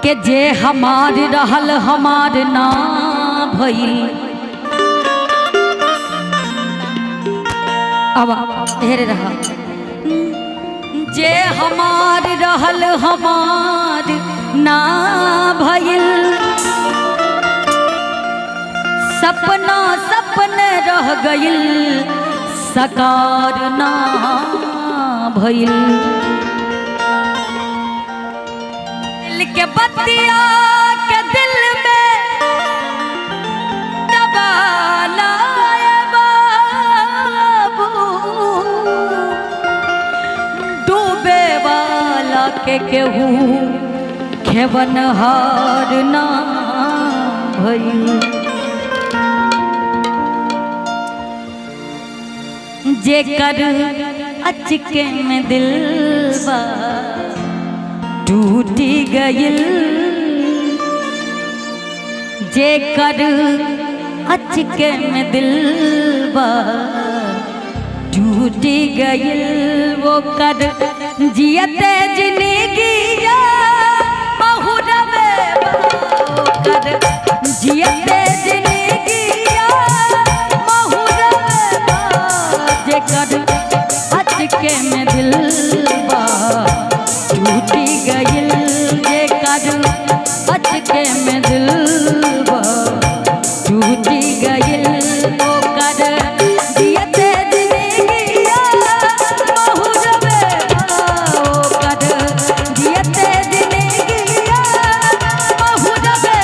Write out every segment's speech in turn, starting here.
के जे हमार रहल हमार ना भइल। अब हेरे रहा जे हमार रहल हमार ना भइल। सपना सपने रह गइल सकार ना भइल। दिल के बत्तिया के दिल में दबा लाए बाबू। डूबे वाला के केहू खेवनहार ना भइल। जेकर अचके में दिलवा टूटी गइल। जेकर अचके में दिलवा टूटी गइल। वो कर जियते जिंदगिया बहुरवे कर जियते जिंदगिया बहुरवे जेकर अचके में दिलवा टूटी गइल। जेकर अचके में दिलवा टूटी गइल। ओकर जियते जिंदगिया बहुरवे ओकर जियते जिंदगिया बहुरवे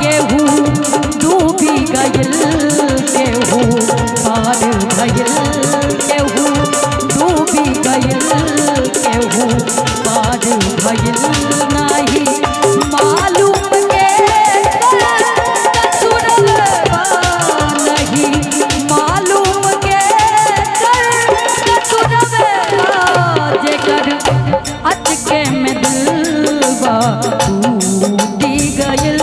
केहू डूबी गइल केहू पार भइल। केहू डूबी गइल केहू पार भइल। नाही मालूम के कसूरवा नहीं मालूम के कसूरवा जेकर अचके में दिलवा टूटी गइल।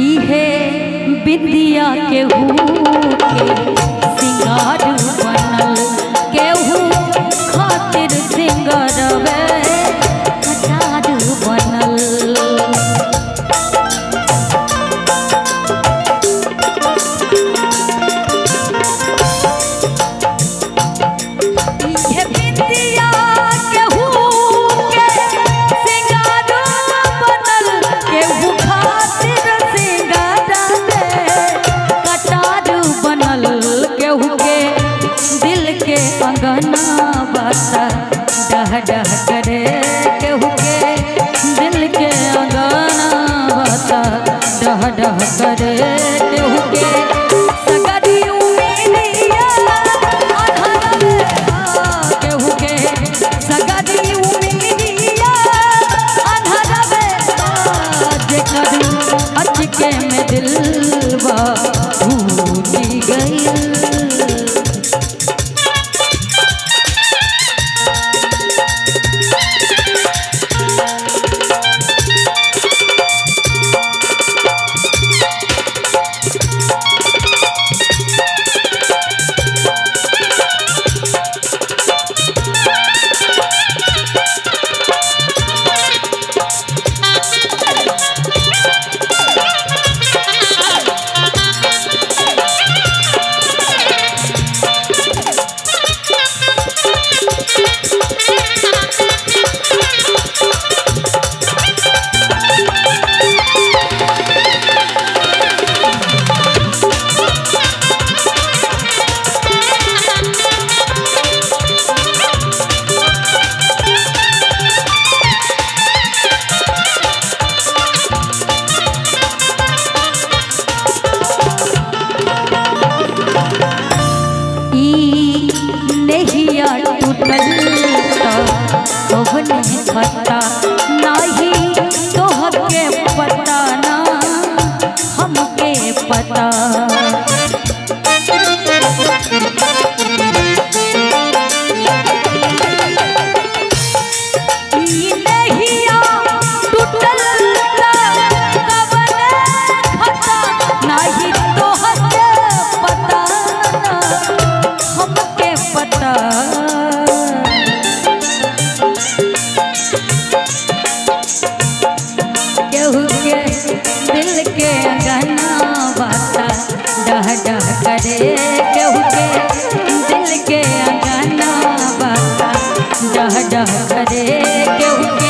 इहे बिंदिया केहू के सिंगार बनल। केहू खातिर सिंगारवे हजार बनल। इहे बिंदिया केहू के सिंगार बनल। केहू खातिर केहू के दिल के अंगना बाता डह डह करे। केहू के दिल के अंगना बाता डह डह करे। केहू के सगरी उम्मीदिया अधरवे केहू के सगरी उम्मीदिया अधरवे जेकर अचके में दिलवा टूटी गइल। पता नाही तोहके पता ना हमके पता। दिल के अंगना बाता डह डह करे, केहू के दिल के अंगना बाता डह डह करे, केहू के